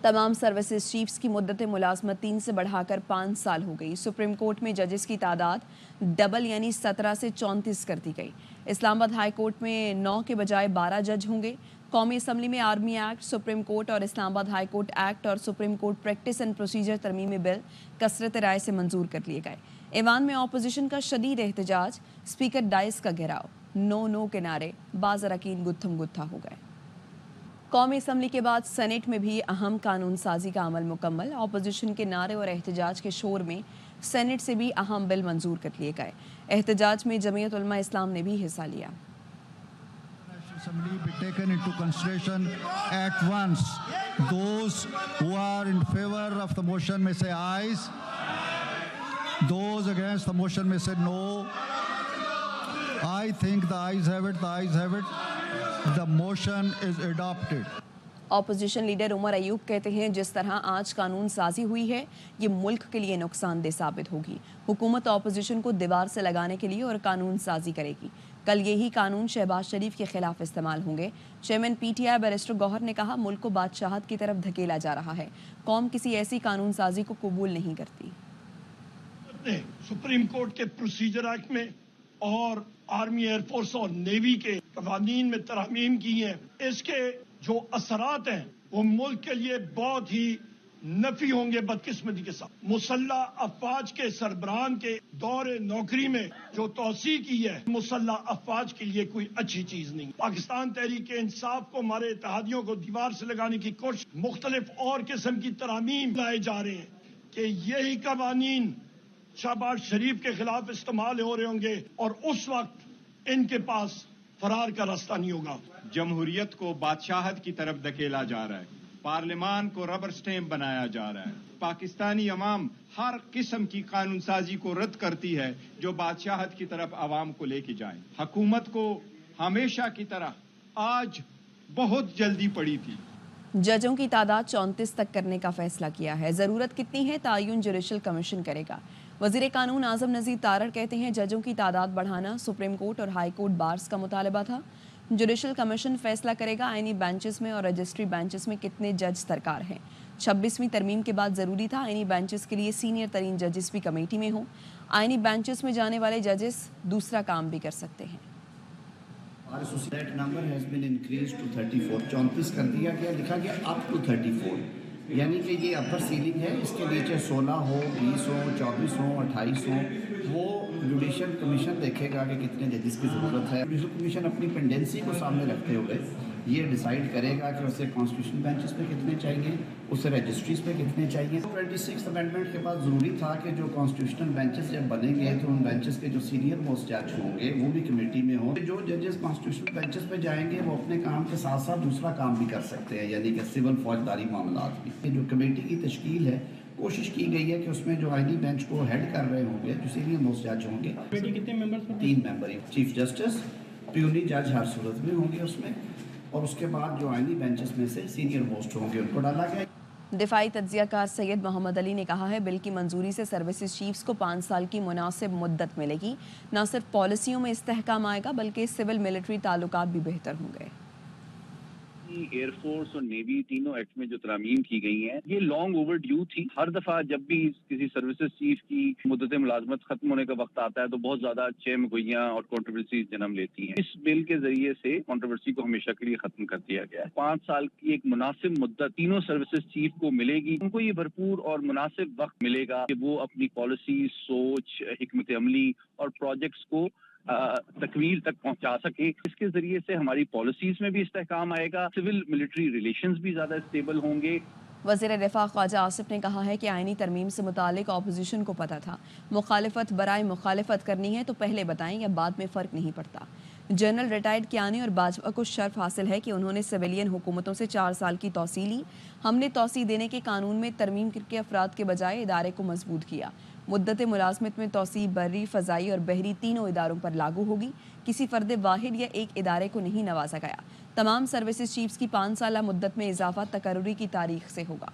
तमाम services chiefs की मुद्दत मुलाजमत 3 से बढ़ाकर 5 साल हो गई। सुप्रीम कोर्ट में जजेस की तादाद डबल यानी 17 से 34 कर दी गई। इस्लामाबाद हाई कोर्ट में 9 के बजाय 12 जज होंगे। कौमी असम्बली में आर्मी एक्ट, सुप्रीम कोर्ट और इस्लामाबाद हाई कोर्ट एक्ट और supreme court practice and procedure तरमीमी बिल कसरत राय से मंजूर कर लिए गए। ईवान में अपोजिशन का शदीद एहतजाज, स्पीकर डाइस का घेराव, नो के नारे, बाज़ अरकान गुत्थम गुत्था हो गए। कौमी असम्बली के बाद सेनेट में भी अहम कानून साजी का अमल मुकम्मल। अपोजिशन के नारे और एहतजाज के शोर में सेनेट से भी अहम बिल मंजूर कर लिए गए। एहतजाज में जमीयत उलमा इस्लाम ने भी हिस्सा लिया। Assembly be taken into consideration at once. Those who are in favor of the motion may say ayes. Those against the motion may say no. I think the ayes have it. The ayes have it. The motion is adopted. Opposition leader Omar Ayub कहते हैं जिस तरह आज कानून साजी हुई है ये मुल्क के लिए नुकसानदेह साबित होगी। हुकूमत ऑपोजिशन को दीवार से लगाने के लिए और कानून साजी करेगी। कल यही कानून शहबाज शरीफ के खिलाफ इस्तेमाल होंगे। चेयरमैन पीटीआई बैरिस्टर गौहर ने कहा मुल्क को बादशाहत की तरफ धकेला जा रहा है। कौम किसी ऐसी कानून साजी को कबूल नहीं करती। सुप्रीम कोर्ट के प्रोसीजर एक्ट में और आर्मी, एयरफोर्स और नेवी के कवानीन में तरमीम की हैं। इसके जो असरात हैं वो मुल्क के लिए बहुत ही नफी होंगे। बदकिस्मती के साथ मुसल्ला अफवाज के सरबराहान के दौर नौकरी में जो तोसी की है, मुसल्ला अफवाज के लिए कोई अच्छी चीज नहीं। पाकिस्तान तहरीक इंसाफ को, हमारे इत्तेहादियों को दीवार से लगाने की कोशिश, मुख्तलिफ और किस्म की तरामीम लाए जा रहे हैं कि यही कवानीन शहबाज शरीफ के खिलाफ इस्तेमाल हो रहे होंगे और उस वक्त इनके पास फरार का रास्ता नहीं होगा। जमहूरियत को बादशाहत की तरफ धकेला जा रहा है। पार्लियामान को रबर स्टैंप बनाया जा रहा है। पाकिस्तानी अवाम हर किस्म की कानून साजी को रद्द करती है जो बादशाहत की तरफ अवाम को लेके जाए। हुकूमत को हमेशा की तरह आज बहुत जल्दी पड़ी थी। जजों की तादाद 34 तक करने का फैसला किया है। ज़रूरत कितनी है तायुन जुडिशल कमीशन करेगा। वज़ीर कानून आज़म नज़ीर तारड़ कहते हैं जजों की तादाद बढ़ाना सुप्रीम कोर्ट और हाई कोर्ट बार्स का मुतालबा था। जुडिशल कमीशन फैसला करेगा आईनी बेंचेस में और रजिस्ट्री बेंचेस में कितने जज दरकार हैं। 26वीं तरमीम के बाद ज़रूरी था आईनी बेंचेस के लिए सीनियर तरीन जजेस भी कमेटी में हों। आईनी बेंचेस में जाने वाले जजेस दूसरा काम भी कर सकते हैं। Number has been increase to 34, 34 कर दिया गया, लिखा गया अप टू 34, यानी कि ये अपर सीलिंग है। इसके नीचे 16 हो, 20 हो, 24 हो, 28 हो, वो जुडिशल कमीशन देखेगा कि कितने जजेस की ज़रूरत है। जुडिशल कमीशन अपनी पेंडेंसी को सामने रखते हुए ये डिसाइड करेगा कि उसे कॉन्स्टिट्यूशन बेंचेस पे कितने चाहिए, उसे रजिस्ट्रीज पे कितने चाहिए। 26th अमेंडमेंट के बाद ज़रूरी था कि जो कॉन्स्टिट्यूशनल बेंचेस जब बनेंगे तो उन बेंचेस के जो सीनियर मोस्ट जज होंगे वो भी कमेटी में हों। जो जजेस कॉन्स्टिट्यूशनल बेंचेस पे जाएंगे वो अपने काम के साथ साथ दूसरा काम भी कर सकते हैं, यानी कि सिविल फौजदारी मामलात भी। जो कमेटी की तश्कील है, कोशिश की गई है कि उसमें जो आईनी बेंच को हेड कर रहे होंगे, जो सीनियर मोस्ट जज होंगे। कमेटी कितने members? 3 member, chief justice, puny जज हर सूरत में होंगे उसमें, और उसके बाद जो आईनी बेंचेस में से सीनियर मोस्ट होंगे उनको डाला गया। दिफाई तज्जियाकार सैयद मोहम्मद अली ने कहा है बिल की मंजूरी से सर्विसेज चीफ्स को 5 साल की मुनासिब मुद्दत मिलेगी। न सिर्फ पॉलिसियों में इस्तेहकाम आएगा बल्कि सिविल मिलिट्री ताल्लुकात भी बेहतर होंगे। एयरफोर्स और नेवी तीनों एक्ट में जो तरामीम की गई हैं ये लॉन्ग ओवर ड्यू थी। हर दफा जब भी किसी सर्विसेज चीफ की मुद्दत मुलाजमत खत्म होने का वक्त आता है तो बहुत ज्यादा चेमगोइयां और कंट्रोवर्सी जन्म लेती हैं। इस बिल के जरिए से कंट्रोवर्सी को हमेशा के लिए खत्म कर दिया गया है। 5 साल की एक मुनासिब मुद्दत तीनों सर्विसेज चीफ को मिलेगी। उनको ये भरपूर और मुनासिब वक्त मिलेगा कि वो अपनी पॉलिसी, सोच, हिकमत अमली और प्रोजेक्ट्स को तकमील तक पहुंचा सके। इसके जरिए से हमारी पॉलिसीज में भी इस्तेहकाम आएगा, सिविल मिलिट्री रिलेशंस भी ज्यादा स्टेबल होंगे। वज़ीर दिफा ख्वाजा आसिफ ने कहा है कि आईनी तरमीम से मुतालिक अपोजिशन को पता था, मुखालिफत बराए मुखालिफत करनी है तो पहले बताएं या बाद में फ़र्क नहीं पड़ता। जनरल रिटायर्ड कियानी और भाजपा को शर्फ हासिल है कि उन्होंने सिविलियन हुकूमतों से 4 साल की तोसी ली। हमने तोसी देने के कानून में तरमीम करके अफराद के बजाय इदारे को मजबूत किया। मुद्दत मुलाजमत में तोसी बर्री, फ़ज़ाई और बहरी तीनों इदारों पर लागू होगी। किसी फ़र्द वाहिद या एक इदारे को नहीं नवाजा गया। तमाम सर्विसेज चीफ्स की 5 साल मुद्दत में इजाफा तकर्रुरी की तारीख से होगा।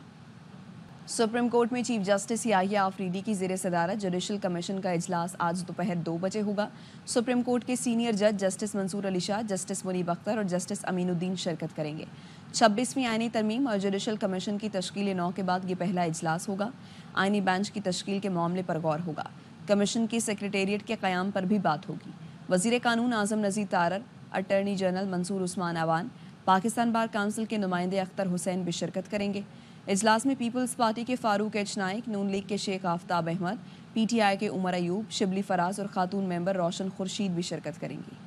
सुप्रीम कोर्ट में चीफ जस्टिस याहिया आफरीदी की ज़ेर सदारत जुडिशल कमीशन का इजलास आज दोपहर 2 बजे होगा। सुप्रीम कोर्ट के सीनियर जज जस्टिस मंसूर अली शाह, जस्टिस मुनीब अख्तर और जस्टिस अमीनुद्दीन शिरकत करेंगे। 26वीं आईनी तरमीम और जुडिशल कमीशन की तश्कील 9 के बाद ये पहला इजलास होगा। आईनी बेंच की तश्कील के मामले पर गौर होगा। कमीशन की सेक्रेटेरिएट के क़याम पर भी बात होगी। वज़ीर कानून आज़म Nazir Tarar, attorney general Mansoor Usman Awan, Pakistan bar council के नुमाइंदे अख्तर हुसैन भी शिरकत करेंगे। इजलास में पीपल्स पार्टी के फारूक एच नाइक, नून लीग के शेख आफ्ताब अहमद, PTI के उमर अयूब, शिबली फराज और खातून मेंबर रोशन खुर्शीद भी शिरकत करेंगी।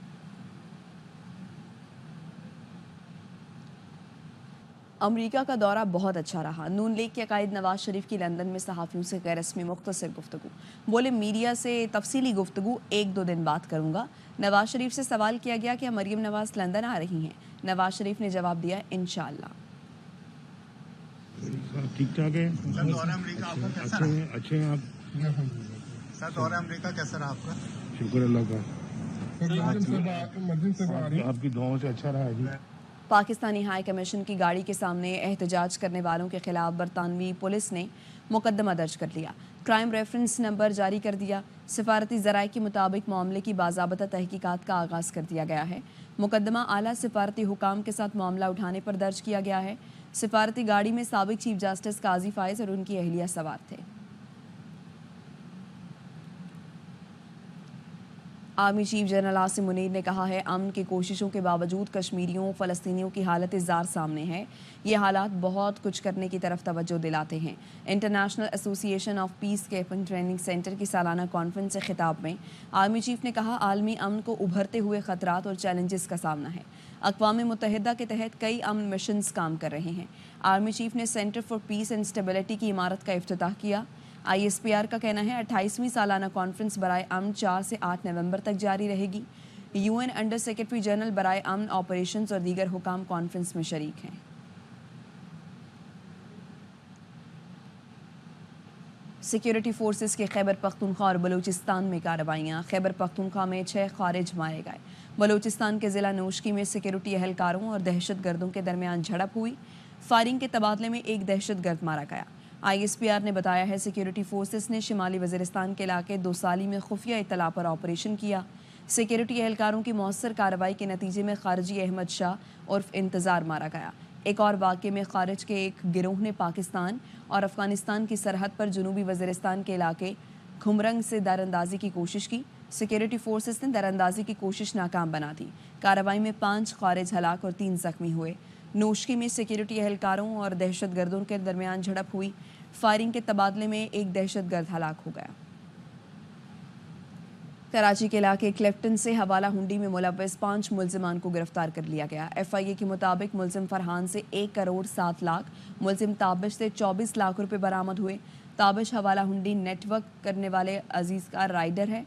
अमेरिका का दौरा बहुत अच्छा रहा। नून लीग के कायद नवाज शरीफ की लंदन में सहाफ़ियों से गैर रस्मी मुख्तसर गुफ्तगू। बोले, मीडिया से तफसीली गुफ्तगू 1-2 दिन बात करूंगा। नवाज शरीफ से सवाल किया गया कि मरीम नवाज लंदन आ रही हैं। नवाज शरीफ ने जवाब दिया, इंशाअल्लाह। ठीक ठाक है। सर, दौरा अमेरिका आपका कैसा रहा? अच्छे हैं आप? सर, दौरा अमेरिका कैसा रहा आपका? शुक्र अल्लाह का। आपकी दुआओं से अच्छा रहा जी। पाकिस्तानी हाई कमीशन की गाड़ी के सामने एहतजाज करने वालों के खिलाफ बरतानवी पुलिस ने मुकदमा दर्ज कर लिया। क्राइम रेफरेंस नंबर जारी कर दिया। सिफारती ज़राए के मुताबिक मामले की बाज़ाबता तहकीकात का आगाज़ कर दिया गया है। मुकदमा आला सिफारती हुकाम के साथ मामला उठाने पर दर्ज किया गया है। सिफारती गाड़ी में साबिक चीफ जस्टिस काजी फाइज और उनकी अहलिया सवार थे। Army chief general Asim Munir ने कहा है, अमन की कोशिशों के बावजूद कश्मीरियों फ़लस्तीनियों की हालत ज़ार सामने है। ये हालात बहुत कुछ करने की तरफ तवज्जो दिलाते हैं। International association of peace keeping training centre की सालाना कॉन्फ्रेंस से खिताब में आर्मी चीफ ने कहा, आलमी अमन को उभरते हुए ख़तरात और चैलेंजेस का सामना है। अक़वाम मुत्तहिदा के तहत कई अमन मिशंस काम कर रहे हैं। आर्मी चीफ ने centre for piece and stability की इमारत का इफ्तिताह किया। ISPR का कहना है, 28वीं सालाना कॉन्फ्रेंस बराए अमन 4 से 8 नवंबर तक जारी रहेगी। UN अंडर सेक्रेटरी जनरल बराए अमन ऑपरेशंस और दीगर हुकाम कॉन्फ्रेंस में शरीक हैं। सिक्योरिटी फोर्सेस के खैबर पख्तूनख्वा और बलूचिस्तान में कार्रवाइयाँ। खैबर पख्तूनख्वा में 6 खारिज मारे गए। बलूचिस्तान के ज़िला नूशकी में सिक्योरिटी एहलकारों और दहशतगर्दों के दरमियान झड़प हुई। फायरिंग के तबादले में एक दहशतगर्द मारा गया। ISPR ने बताया है, सिक्योरिटी फोर्सेस ने शिमाली वज़ीरिस्तान के इलाके दोसाली में खुफिया इत्तला पर ऑपरेशन किया। सिक्योरिटी एहलकारों की मौसर कार्रवाई के नतीजे में खारजी अहमद शाह उर्फ इंतज़ार मारा गया। एक और वाक़े में खारिज के एक गिरोह ने पाकिस्तान और अफ़गानिस्तान की सरहद पर जनूबी वज़ीरिस्तान के इलाके घुमरंग से दरअंदाजी की कोशिश की। सिक्योरिटी फोर्सेस ने दरअंदाजी की कोशिश नाकाम बना दी। कार्रवाई में 5 खारिज हलाक और 3 ज़ख्मी हुए। नोशकी में सिक्योरिटी एहलकारों और दहशतगर्दों के दरमियान झड़प हुई। फायरिंग के तबादले में एक दहशतगर्द हलाक हो गया। कराची के इलाके क्लिफ्टन से हवाला हुंडी में मुलव्वस 5 मुल्जिमान को गिरफ्तार कर लिया गया। FIA के मुताबिक मुल्जिम फरहान से 1 करोड़ 7 लाख, मुल्जिम ताबिश से 24 लाख रुपए बरामद हुए। ताबिश हवाला हुंडी नेटवर्क करने वाले अजीज का राइडर है।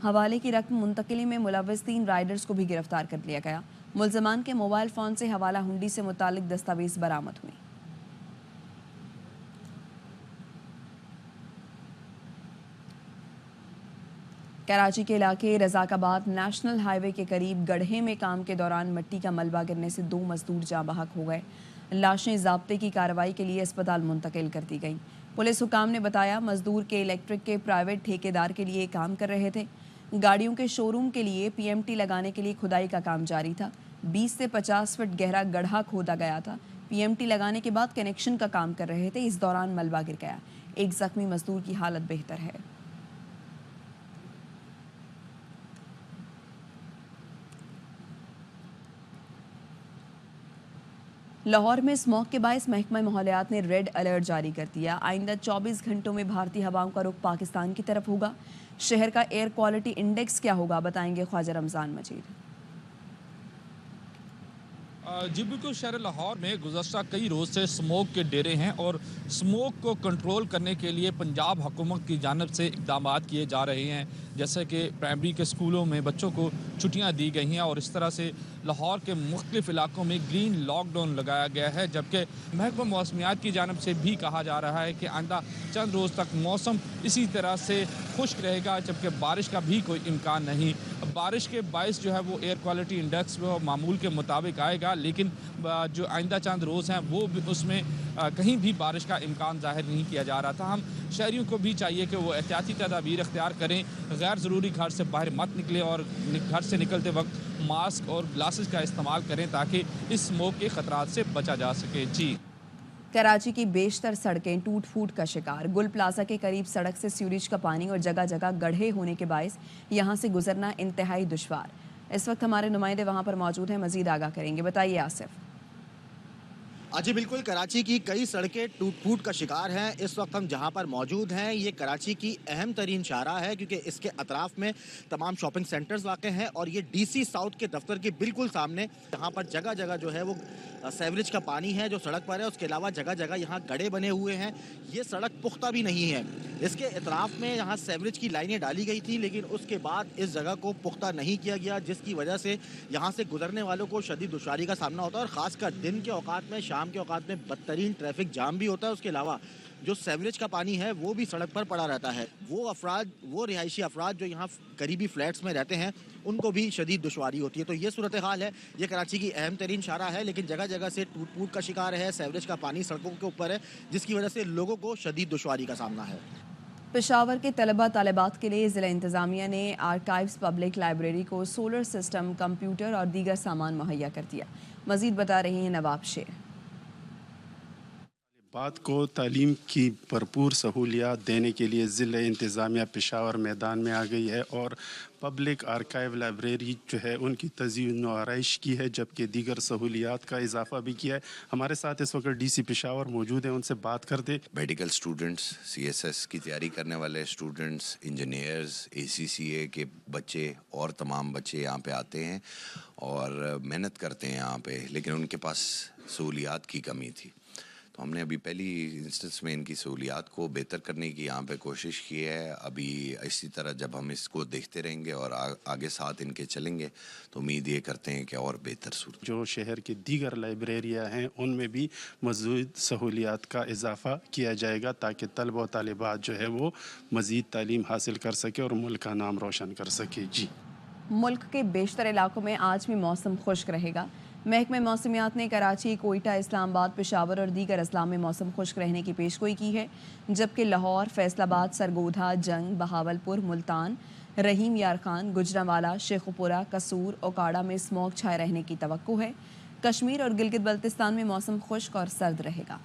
हवाले की रकम मुंतकिली में मुलव्वस 3 राइडर्स को भी गिरफ्तार कर लिया गया। मुल्जिमान के मोबाइल फ़ोन से हवाला हुंडी से मुतालिक दस्तावेज बरामद हुए। कराची के इलाके रज़ाकाबाद नेशनल हाईवे के करीब गड्ढे में काम के दौरान मिट्टी का मलबा गिरने से 2 मजदूर जाँ बहक हो गए। लाशें ज़ाब्ते की कार्रवाई के लिए अस्पताल मुंतकिल कर दी गई। पुलिस हुकाम ने बताया, मजदूर के इलेक्ट्रिक के प्राइवेट ठेकेदार के लिए काम कर रहे थे। गाड़ियों के शोरूम के लिए PMT लगाने के लिए खुदाई का काम जारी था। 20 से 50 फीट गहरा गड्ढा खोदा गया था। PMT लगाने के बाद कनेक्शन का काम कर रहे थे। इस दौरान मलबा गिर गया। एक ज़ख्मी मजदूर की हालत बेहतर है। लाहौर में स्मॉग के बायस महकमा माहौलियात ने रेड अलर्ट जारी कर दिया। आइंदा 24 घंटों में भारतीय हवाओं का रुख पाकिस्तान की तरफ होगा। शहर का एयर क्वालिटी इंडेक्स क्या होगा, बताएंगे ख्वाजा रमज़ान मजीद। जी बिल्कुल, शहर लाहौर में गुज़श्ता कई रोज़ से स्मोक के डेरे हैं और स्मोक को कंट्रोल करने के लिए पंजाब हुकूमत की जानिब से इक़दाम किए जा रहे हैं। जैसे कि प्राइमरी के स्कूलों में बच्चों को छुट्टियां दी गई हैं और इस तरह से लाहौर के मुख्तलिफ इलाकों में ग्रीन लॉकडाउन लगाया गया है। जबकि महकमा मौसमियात की जानिब से भी कहा जा रहा है कि आइंदा चंद रोज़ तक मौसम इसी तरह से खुश्क रहेगा, जबकि बारिश का भी कोई इम्कान नहीं। बारिश के बायस जो है वो एयर क्वालिटी इंडेक्स वो मामूल के मुताबिक आएगा, लेकिन जो आइंदा चंद रोज़ हैं वो उसमें कहीं भी बारिश का इम्कान ज़ाहिर नहीं किया जा रहा था। हम शहरियों को भी चाहिए कि वो एहतियाती तदाबीर इख्तियार करें, गैर ज़रूरी घर से बाहर मत निकलें और घर से निकलते वक्त मास्क और ग्लासेस का इस्तेमाल करें ताकि इस स्मोक के ख़तरात से बचा जा सके। जी, कराची की बेशतर सड़कें टूट फूट का शिकार। गुल प्लाजा के करीब सड़क से सीवरेज का पानी और जगह जगह गड्ढे होने के बायस यहां से गुजरना इंतहाई दुश्वार। इस वक्त हमारे नुमाइंदे वहां पर मौजूद हैं, मजीद आगाह करेंगे। बताइए आसिफ। जी बिल्कुल, कराची की कई सड़कें टूट फूट का शिकार हैं। इस वक्त हम जहां पर मौजूद हैं ये कराची की अहम तरीन शाहराह है, क्योंकि इसके अतराफ में तमाम शॉपिंग सेंटर्स वाक़ हैं और ये डीसी साउथ के दफ्तर के बिल्कुल सामने जहां पर जगह जगह जो है वो सीवरेज का पानी है जो सड़क पर है। उसके अलावा जगह जगह यहाँ गड्ढे बने हुए हैं। ये सड़क पुख्ता भी नहीं है। इसके अतराफ में यहाँ सीवरेज की लाइनें डाली गई थी, लेकिन उसके बाद इस जगह को पुख्ता नहीं किया गया, जिसकी वजह से यहाँ से गुजरने वालों को शदीद दुश्वारी का सामना होता है और ख़ासकर दिन के औकात में, शाम के औकात में बदतरीन ट्रैफिक जाम भी होता है। उसके अलावा जो सीवरेज का पानी है वो भी सड़क पर पड़ा रहता है। वो रिहायशी अफराद जो यहाँ करीबी फ्लैट्स में रहते हैं उनको भी शदीद दुश्वारी होती है। तो ये सूरत हाल है। ये कराची की अहम तरीन शाहराह है, लेकिन जगह जगह से टूट फूट का शिकार है। सीवरेज का पानी सड़कों के ऊपर है, जिसकी वजह से लोगों को शदीद दुश्वारी का सामना है। पेशावर के तलबा तालिबात के लिए ज़िला इंतज़ामिया ने आर्काइव्स पब्लिक लाइब्रेरी को सोलर सिस्टम, कंप्यूटर और दीगर सामान मुहैया कर दिया। मज़ीद बता रही हैं नवाब शेर। बात को तालीम की भरपूर सहूलियात देने के लिए ज़िला इंतज़ामिया पेशावर मैदान में आ गई है और पब्लिक आर्काइव लाइब्रेरी जो है उनकी तज़ीन व आराइश की है, जबकि दीगर सहूलियात का इजाफा भी किया है। हमारे साथ इस वक्त डीसी पेशावर मौजूद हैं, उनसे बात करते। मेडिकल स्टूडेंट्स, CSS की तैयारी करने वाले स्टूडेंट्स, इंजीनियर्स, ACCA के बच्चे और तमाम बच्चे यहाँ पे आते हैं और मेहनत करते हैं यहाँ पे, लेकिन उनके पास सहूलियात की कमी थी। तो हमने अभी पहली इंस्टेंस में इनकी सहूलियात को बेहतर करने की यहाँ पे कोशिश की है। अभी इसी तरह जब हम इसको देखते रहेंगे और आगे साथ इनके चलेंगे तो उम्मीद ये करते हैं कि और बेहतर सूरत। जो शहर की दीगर लाइब्रेरियाँ हैं उनमें भी मज़ीद सहूलियात का इजाफा किया जाएगा ताकि तलबा व तालिबात जो है वो मज़ीद तालीम हासिल कर सके और मुल्क का नाम रोशन कर सके। जी, मुल्क के बेशतर इलाकों में आज भी मौसम खुश्क रहेगा। महकमे मौसमियात ने कराची, कोयटा, इस्लामाबाद, पेशावर और दीगर अजला में मौसम खुश्क रहने की पेशगोई की है, जबकि लाहौर, फैसलाबाद, सरगोधा, जंग, बहावलपुर, मुल्तान, रहीम यार खान, गुजरांवाला, शेखुपुरा, कसूर, ओकाड़ा में स्मॉग छाए रहने की तवक्को है। कश्मीर और गिलगित बल्तिस्तान में मौसम खुश्क और सर्द रहेगा।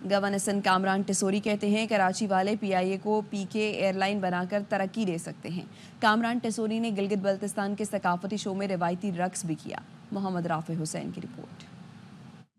गवर्नर कामरान टिसोरी कहते हैं कराची वाले PIA को PK एयरलाइन बनाकर तरक्की दे सकते हैं। कामरान टिसोरी ने गिलगित बल्तिस्तान के सकाफती शो में रिवायती रक्स भी किया। मोहम्मद राफे हुसैन की रिपोर्ट।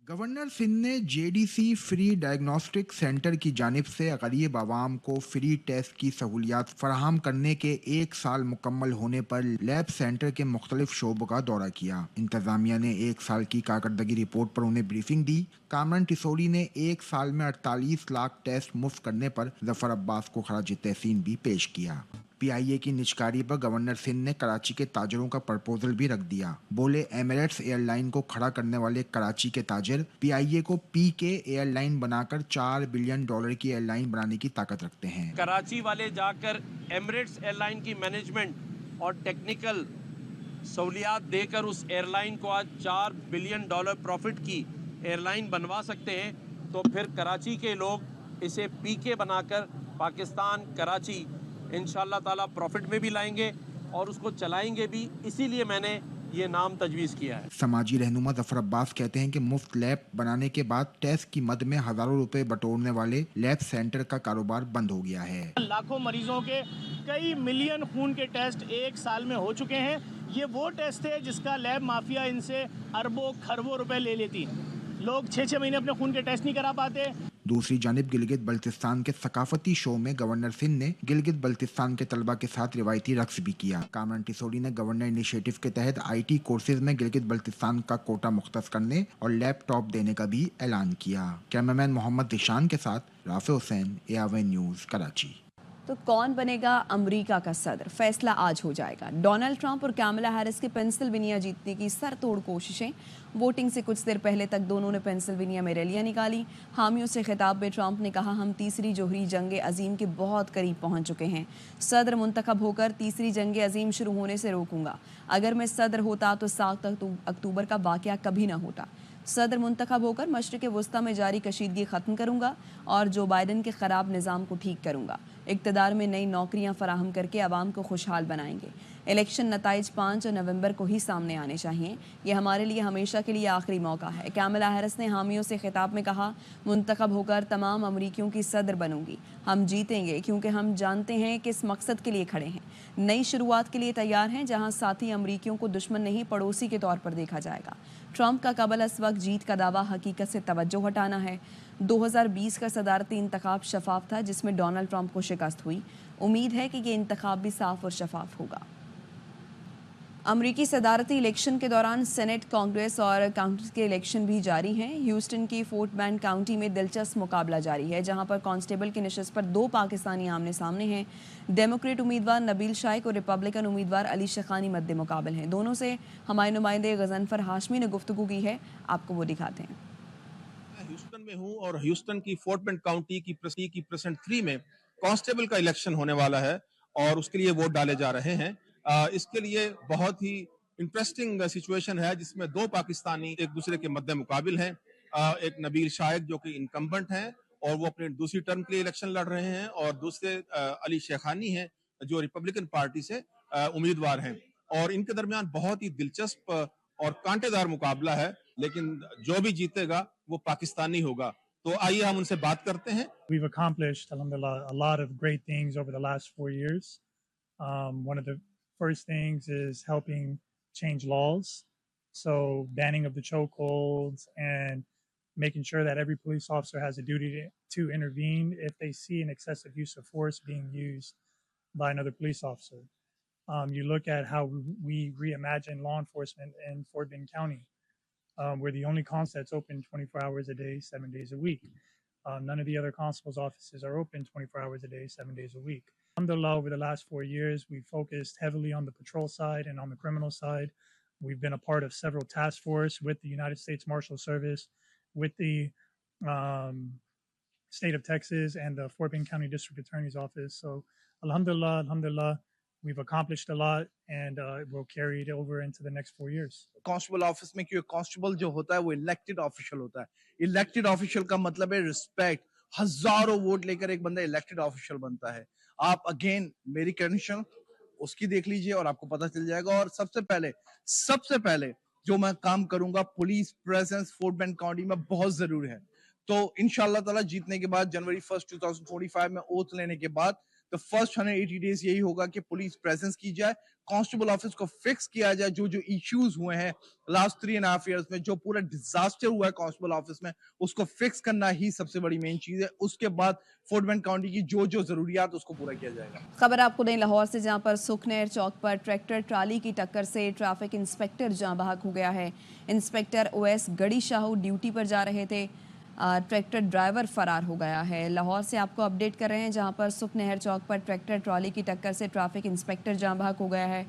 गवर्नर सिंध ने JDC फ्री डायग्नोस्टिक सेंटर की जानिब से गरीब आवाम को फ्री टेस्ट की सहूलियात फराहम करने के 1 साल मुकम्मल होने पर लैब सेंटर के मुख्तलिफ शोबों का दौरा किया। इंतजामिया ने 1 साल की कारकर्दगी रिपोर्ट पर उन्हें ब्रीफिंग दी। कामरान टिसोरी ने 1 साल में 48 लाख टेस्ट मुफ्त करने पर जफर अब्बास को खराज तहसीन भी पेश किया। PIA की निचकारी पर गवर्नर सिंध ने कराची के ताजरों का प्रपोजल भी रख दिया। बोले एमिरेट्स एयरलाइन को खड़ा करने वाले कराची के ताजर PIA को PK एयरलाइन बनाकर $4 बिलियन की एयरलाइन बनाने की ताकत रखते हैं। कराची वाले जाकर एमिरेट्स एयरलाइन की मैनेजमेंट और टेक्निकल सहूलियात देकर उस एयरलाइन को आज $4 बिलियन प्रॉफिट की एयरलाइन बनवा सकते हैं, तो फिर कराची के लोग इसे PK बनाकर पाकिस्तान, कराची इंशाअल्लाह ताला प्रॉफिट में भी लाएंगे और उसको चलाएंगे भी। इसीलिए मैंने ये नाम तजवीज़ किया है। समाजी रहनुमा जफर अब्बास कहते हैं कि मुफ्त लैब बनाने के बाद टेस्ट की मद में हजारों रुपए बटोरने वाले लैब सेंटर का कारोबार बंद हो गया है। लाखों मरीजों के कई मिलियन खून के टेस्ट 1 साल में हो चुके हैं। ये वो टेस्ट है जिसका लैब माफिया इनसे अरबों खरबों रुपए ले लेती। लोग 6-6 महीने अपने खून के टेस्ट नहीं करा पाते। दूसरी जानिब गिलगित बल्तिस्तान के सकाफती शो में गवर्नर सिंध ने गिलगित बल्तिस्तान के तलबा के साथ रिवायती रक्स भी किया। कामरान टिसोरी ने गवर्नर इनिशिएटिव के तहत IT कोर्सेज में गिलगित बल्तिस्तान का कोटा मुख्तस करने और लैपटॉप देने का भी ऐलान किया। कैमरामैन मोहम्मद दिशान के साथ Rafe Hussain, ARN news, Karachi. तो कौन बनेगा अमेरिका का सदर, फैसला आज हो जाएगा। डोनाल्ड ट्रंप और कैमला हैरिस की पेंसिल्वेनिया जीतने की सरतोड़ कोशिशें। वोटिंग से कुछ देर पहले तक दोनों ने पेंसिल्वेनिया में रैलियां निकाली। हामियों से खिताब में ट्रंप ने कहा, हम तीसरी जोहरी जंग अजीम के बहुत करीब पहुंच चुके हैं। सदर मुंतखब होकर तीसरी जंग अजीम शुरू होने से रोकूंगा। अगर मैं सदर होता तो 7 अक्टूबर का वाकया कभी ना होता। सदर मुंतखब होकर मशरिक़ वस्ता में जारी कशीदगी ख़त्म करूंगा और जो बाइडन के ख़राब निज़ाम को ठीक करूंगा। इक़्तिदार में नई नौकरियां फराहम करके आवाम को खुशहाल बनाएंगे। इलेक्शन नताइज 5 नवंबर को ही सामने आने चाहिए। ये हमारे लिए हमेशा के लिए आखिरी मौका है। कैमला हैरिस ने हामियों से खिताब में कहा, मुंतखब होकर तमाम अमरीकियों की सदर बनूंगी। हम जीतेंगे क्योंकि हम जानते हैं किस मकसद के लिए खड़े हैं। नई शुरुआत के लिए तैयार हैं जहां साथी अमरीकियों को दुश्मन नहीं पड़ोसी के तौर पर देखा जाएगा। ट्रंप का कबल अस वक्त जीत का दावा हकीकत से तवज्जो हटाना है। 2020 का सदारती इंतखाब शफाफ था जिसमें डोनाल्ड ट्रंप को शिकस्त हुई। उम्मीद है कि ये इंतखाब भी साफ और शफाफ होगा। अमरीकी सदारती इलेक्शन के दौरान सेनेट, कांग्रेस और काउंटी के इलेक्शन भी जारी हैं। ह्यूस्टन की फोर्ट बेंड काउंटी में दिलचस्प मुकाबला जारी है जहां पर कांस्टेबल की नशिस्त पर 2 पाकिस्तानी आमने सामने हैं। डेमोक्रेट उम्मीदवार नबील शाइक और रिपब्लिकन उम्मीदवार अली शखानी मद्दे मुकाबल हैं। दोनों से हमारे नुमाइंदे गजनफर हाशमी ने गुफ्तगू की है, आपको वो दिखाते हैं। ह्यूस्टन में हूं और ह्यूस्टन की फोर्ट बेंड काउंटी की प्रेसिडेंट 3 में कांस्टेबल का इलेक्शन होने वाला है और उसके लिए वोट डाले जा रहे हैं। इसके लिए बहुत ही इंटरेस्टिंग सिचुएशन है जिसमें 2 पाकिस्तानी एक दूसरे के मद्दे मुकाबिल हैं। एक नबील शाइक जो कि इनकम्बेंट हैं और वो अपने दूसरी टर्म के लिए इलेक्शन लड़ रहे हैं और दूसरे अली शेखानी हैं जो रिपब्लिकन पार्टी से उम्मीदवार हैं और इनके दरमियान बहुत ही दिलचस्प और कांटेदार मुकाबला है, लेकिन जो भी जीतेगा वो पाकिस्तानी होगा। तो आइए हम उनसे बात करते हैं। We've accomplished, alhamdulillah, a lot of great things over the last 4 years. One of the first things is helping change laws, so banning of the chokeholds and making sure that every police officer has a duty to intervene if they see an excessive use of force being used by another police officer. You look at how we reimagine law enforcement in Fort Bend County. We're the only consul that's open 24 hours a day, 7 days a week. None of the other constables' offices are open 24 hours a day, 7 days a week. Alhamdulillah, over the last 4 years, we've focused heavily on the patrol side and on the criminal side. We've been a part of several task force with the United States Marshal Service, with the state of Texas and the Fort Bend County District Attorney's Office. So, alhamdulillah, we've accomplished a lot and we'll carry it over into the next 4 years. Constable office में क्योंकि constable जो होता है वो elected official होता है। Elected official का मतलब है रिस्पेक्ट। हजारों वोट लेकर एक बंदा इलेक्टेड ऑफिशियल बनता है। आप अगेन मेरी क्रेडेंशियल उसकी देख लीजिए और आपको पता चल जाएगा। और सबसे पहले जो मैं काम करूंगा, police presence fort bend county में बहुत जरूरी है। तो इंशाल्लाह ताला जीतने के बाद जनवरी 1 2045 में ओथ लेने के बाद तो फर्स्ट 180 डेज यही होगा कि पुलिस प्रेजेंस की जाए, कांस्टेबल ऑफिस को फिक्स किया जाए। जो इश्यूज हुए हैं लास्ट 3.5 इयर्स में, जो पूरा डिजास्टर हुआ है कांस्टेबल ऑफिस में, उसको फिक्स करना ही सबसे बड़ी मेन चीज है। उसके बाद फोर्ट बेंड काउंटी की जो जरूरियात उसको पूरा किया जाएगा। खबर आपको दें लाहौर से, जहां पर सुखनेर चौक पर ट्रैक्टर ट्राली की टक्कर से ट्रैफिक इंस्पेक्टर जाँ बहक हो गया है। इंस्पेक्टर ओएस गड़ी शाहू ड्यूटी पर जा रहे थे, ट्रैक्टर ड्राइवर फरार हो गया है। लाहौर से आपको अपडेट कर रहे हैं जहां पर सुखनहर चौक पर ट्रैक्टर ट्रॉली की टक्कर से ट्रैफिक इंस्पेक्टर जाँ बहक हो गया है।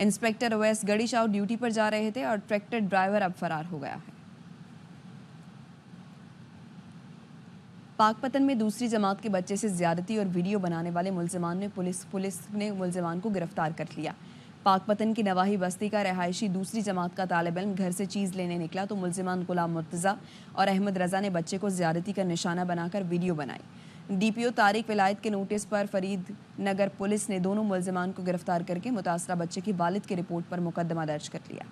इंस्पेक्टर ओएस गड़ी शाह ड्यूटी पर जा रहे थे और ट्रैक्टर ड्राइवर अब फरार हो गया है। पाकपतन में दूसरी जमात के बच्चे से ज्यादती और वीडियो बनाने वाले मुलजिमान ने पुलिस ने मुलजिमान को गिरफ्तार कर लिया। पाकपतन की नवाही बस्ती का रहायशी दूसरी जमात का तालिब इल्म घर से चीज़ लेने निकला तो मुलजिमान गुलाम मुर्तज़ा और अहमद रज़ा ने बच्चे को ज्यादती का निशाना बनाकर वीडियो बनाई। डीपीओ तारिक विलायत के नोटिस पर फरीद नगर पुलिस ने दोनों मुलजिमान को गिरफ्तार करके मुतासरा बच्चे की वालिद की रिपोर्ट पर मुकदमा दर्ज कर लिया।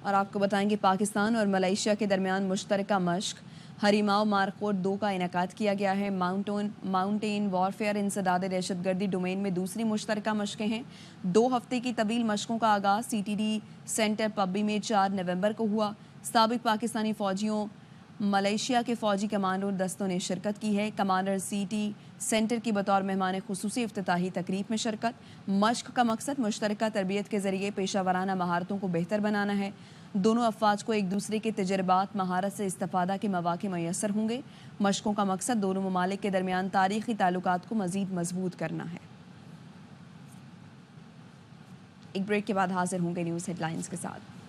और आपको बताएंगे पाकिस्तान और मलेशिया के दरमियान मुश्तरका मश्क हरीमाव मारकोट 2 का इनेकाद किया गया है। माउंटेन वॉरफेयर इंसदाद दहशतगर्दी डोमेन में दूसरी मुश्तरका मशकें हैं। 2 हफ्ते की तवील मशकों का आगाज़ सीटीडी सेंटर पब्बी में 4 नवंबर को हुआ। साबिक पाकिस्तानी फ़ौजियों मलेशिया के फ़ौजी कमांडो दस्तों ने शिरकत की है। कमांडर सीटी सेंटर की बतौर मेहमान खुसूसी इफ्तिताही तकरीब में शिरकत। मश्क का मकसद मुश्तरका तरबियत के ज़रिए पेशा वराना महारतों को बेहतर बनाना है। دونوں افواج کو ایک دوسرے کے تجربات مہارت سے استفادہ کے مواقع میسر ہوں گے۔ مشقوں کا مقصد دونوں ممالک کے درمیان تاریخی تعلقات کو مزید مضبوط کرنا ہے۔ ایک بریک کے بعد حاضر ہوں گے نیوز ہیڈ لائنز کے ساتھ۔